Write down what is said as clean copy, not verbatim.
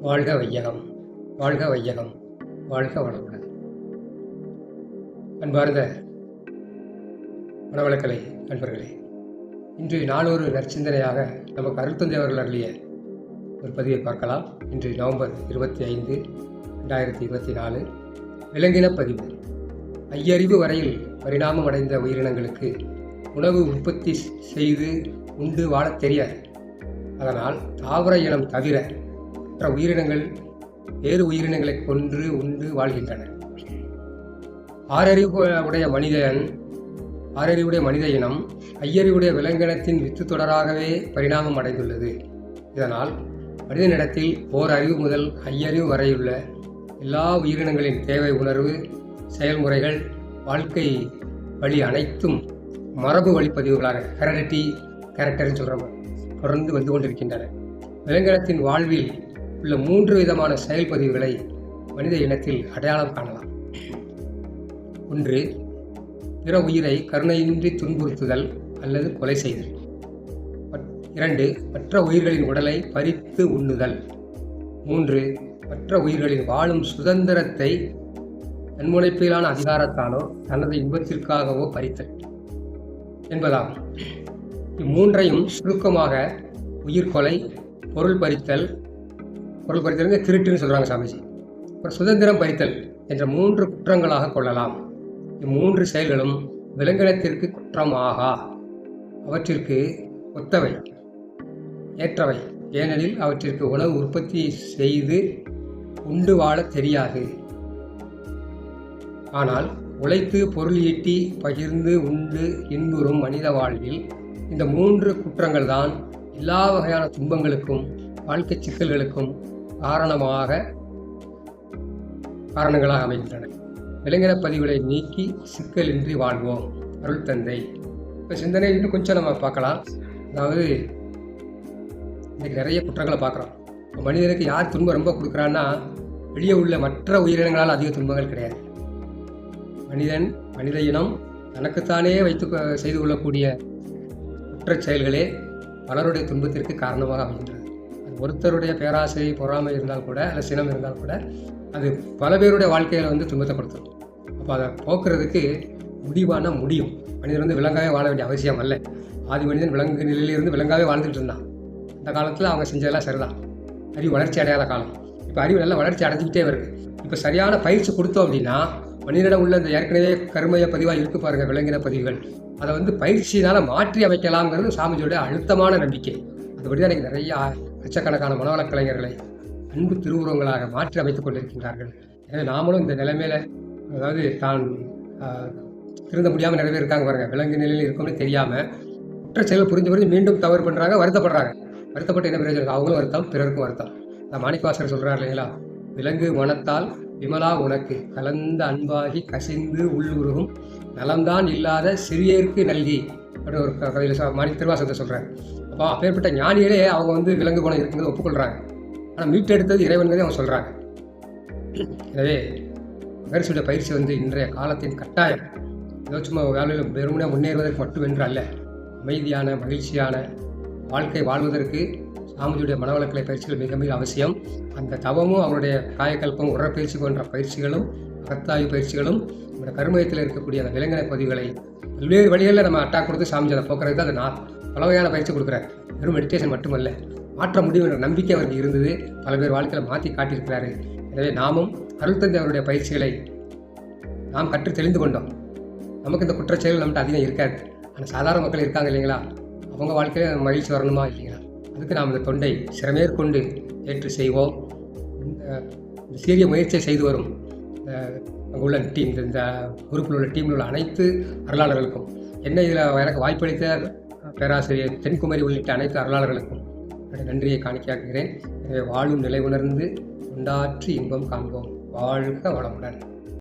வாழ்க வையகம், வாழ்க வையகம், வாழ்க வளமுடன். அன்பார்ந்த மனவளக்கலை நண்பர்களே, இன்று நாளொரு நற்சிந்தனையாக நமக்கு அருள்தந்தை அவர்கள் அருளிய ஒரு பதிவை பார்க்கலாம். இன்று நவம்பர் 25, 2024 விலங்கின பதிவு. ஐயறிவு வரையில் பரிணாமம் அடைந்த உயிரினங்களுக்கு உணவு உற்பத்தி செய்து உண்டு வாழத் தெரியாது. அதனால் தாவர இனம் தவிர மற்ற உயிரினங்கள் வேறு உயிரினங்களை கொன்று உண்டு வாழ்கின்றன. ஆறறிவுடைய மனித இனம் ஐயறிவுடைய விலங்கினத்தின் வித்து தொடராகவே பரிணாமம் அடைந்துள்ளது. இதனால் மனிதனிடத்தில் ஓர் அறிவு முதல் ஐயறிவு வரையுள்ள எல்லா உயிரினங்களின் தேவை, உணர்வு, செயல்முறைகள், வாழ்க்கை வழி அனைத்தும் மரபு வழிப்பதிவுகளாக ஹெரிடிட்டி கேரக்டர்னு சொல்கிறோம் தொடர்ந்து வந்து கொண்டிருக்கின்றன. விலங்கினத்தின் வாழ்வில் உள்ள 3 விதமான செயல்பதிவுகளை மனித இனத்தில் அடையாளம் காணலாம். 1. பிற உயிரை கருணையின்றி துன்புறுத்துதல் அல்லது கொலை செய்தல். 2. மற்ற உயிர்களின் உடலை பறித்து உண்ணுதல். 3. மற்ற உயிர்களின் வாழும் சுதந்திரத்தை தன்முனைப்பிலான அதிகாரத்தாலோ தனது இன்பத்திற்காகவோ பறித்தல் என்பதாகும். இம்மூன்றையும் சுருக்கமாக உயிர்கொலை, பொருள் பறித்தல் திருட்டுன்னு சொல்கிறாங்க சாமிஜி. அப்புறம் சுதந்திரம் பறித்தல் என்ற 3 குற்றங்களாக கொள்ளலாம். இம்மூன்று செயல்களும் விலங்கினத்திற்கு குற்றமாகா. அவற்றிற்கு ஒத்தவை, ஏற்றவை. ஏனெனில் அவற்றிற்கு உணவு உற்பத்தி செய்து உண்டு வாழ தெரியாது. ஆனால் உழைத்து பொருள் ஈட்டி பகிர்ந்து உண்டு இன்புறும் மனித வாழ்வில் இந்த 3 குற்றங்கள் தான் எல்லா வகையான துன்பங்களுக்கும் வாழ்க்கை சிக்கல்களுக்கும் காரணங்களாக அமைகின்றன. விலங்கின பதிவுகளை நீக்கி சிக்கலின்றி வாழ்வோம். அருள் தந்தை. இப்போ சிந்தனை இன்னும் கொஞ்சம் நம்ம பார்க்கலாம். அதாவது இன்றைக்கி நிறைய குற்றங்களை பார்க்குறோம். மனிதனுக்கு யார் துன்பம் ரொம்ப கொடுக்குறான்னா, வெளியே உள்ள மற்ற உயிரினங்களால் அதிக துன்பங்கள் கிடையாது. மனித இனம் தனக்குத்தானே செய்து கொள்ளக்கூடிய குற்றச் செயல்களே பலருடைய துன்பத்திற்கு காரணமாக அமைகின்றது. அது ஒருத்தருடைய பேராசை, பொறாமை இருந்தால் கூட, அல்ல சினம் இருந்தால் கூட, அது பல பேருடைய வாழ்க்கையில் துன்பத்தை கொடுத்துரும். அப்போ அதை போக்குறதுக்கு முடியும். மனிதன் விலங்காகவே வாழ வேண்டிய அவசியம் அல்ல. ஆதி மனிதன் விலங்கு நிலையிலிருந்து விலங்காகவே வாழ்ந்துட்டு இருந்தான். அந்த காலத்தில் அவங்க செஞ்சதெல்லாம் சரிதான். அறிவு வளர்ச்சி அடையாத காலம். இப்போ அறிவு நல்லா வளர்ச்சி அடைஞ்சிக்கிட்டே வருது. இப்போ சரியான பயிற்சி கொடுத்தோம் அப்படின்னா மனிதனிடம் உள்ள இந்த ஏற்கனவே கருமைய பதிவாக இருக்கு பாருங்க, விலங்கின பதிவுகள், அதை பயிற்சியினால் மாற்றி அமைக்கலாம்ங்கிறது சாமிஜியோட அழுத்தமான நம்பிக்கை. அதுபடி தான் எனக்கு நிறைய லட்சக்கணக்கான மனவளக் கலைஞர்களை அன்பு திருவுருவங்களாக மாற்றி அமைத்துக் கொண்டிருக்கின்றார்கள். எனவே நாமளும் இந்த நிலைமையில, அதாவது தான் திருந்த முடியாமல் நிறைய பேர் இருக்காங்க பாருங்க, விலங்கு நிலையில் இருக்கும்னு தெரியாமல் குற்ற செயல் புரிஞ்சு மீண்டும் தவறு பண்ணுறாங்க, வருத்தப்பட்டு என்ன பிரயோஜனம்? அவங்களும் வருத்தம், பிறருக்கும் வருத்தம். மாணிக்கவாசகர் சொல்கிறார் இல்லைங்களா, விலங்கு மனத்தால் விமலா உனக்கு கலந்த அன்பாகி கசிந்து உள்ளுருகும் நலம்தான் இல்லாத சிறியருக்கு நல்கி அப்படின்னு ஒரு கதையில் திருவாசகத்தை சொல்கிறார். அப்போ அப்பேற்பட்ட ஞானிகளே அவங்க விலங்கு குணம் இருக்குங்கிறது ஒப்புக்கொள்கிறாங்க. ஆனால் மீட்டெடுத்தது இறைவன்கிறதே அவங்க சொல்கிறாங்க. எனவே மகரிஷியோட பயிற்சி இன்றைய காலத்தின் கட்டாயம். ஏதோ சும்மா வேலையில் வெறுமனையாக முன்னேறுவதற்கு மட்டுமென்று அல்ல, அமைதியான மகிழ்ச்சியான வாழ்க்கை வாழ்வதற்கு சாமிஜியுடைய மனவளக்கலை பயிற்சிகள் மிக மிக அவசியம். அந்த தவமும் அவருடைய காயக்கல்பம், உரப்பயிற்சி போன்ற பயிற்சிகளும், அகத்தாய்வு பயிற்சிகளும், நம்முடைய கருமையத்தில் இருக்கக்கூடிய அந்த விலங்கின பதிவுகளை பல்வேறு வழிகளில் நம்ம அட்டாக் கொடுத்து சாமிஜி அதை போக்குறதுக்கு அதை பல வகையான பயிற்சி கொடுக்குறாரு. வெறும் மெடிடேஷன் மட்டுமல்ல, மாற்ற முடியும் என்ற நம்பிக்கை அவருக்கு இருந்தது. பல பேர் வாழ்க்கையில் மாற்றி காட்டியிருக்கிறாரு. எனவே நாமும் அருள் தந்தை அவருடைய பயிற்சிகளை நாம் கற்று தெளிந்து கொண்டோம். நமக்கு இந்த குற்றச்செயல் நம்மகிட்ட அதிகம் இருக்காது. ஆனால் சாதாரண மக்கள் இருக்காங்க இல்லைங்களா, அவங்க வாழ்க்கையில் மகிழ்ச்சி வரணுமா இல்லைங்களா, அதுக்கு நாம் இந்த தொண்டை சிறமேற்கொண்டு ஏற்று செய்வோம். இந்த சீரிய முயற்சியை செய்து வரும் அங்கே உள்ள டீம், இந்த குரூப்பில் உள்ள டீமில் உள்ள அனைத்து அருளாளர்களுக்கும், என்ன இதில் எனக்கு வாய்ப்பளித்த பேராசிரியர் தென்குமரி உள்ளிட்ட அனைத்து அருளாளர்களுக்கும் நன்றியை காணிக்கையாக்குகிறேன். எனவே வாழும் நிலை உணர்ந்து கொண்டாற்றி இன்பம் காண்போம். வாழ்க வளமுடன்.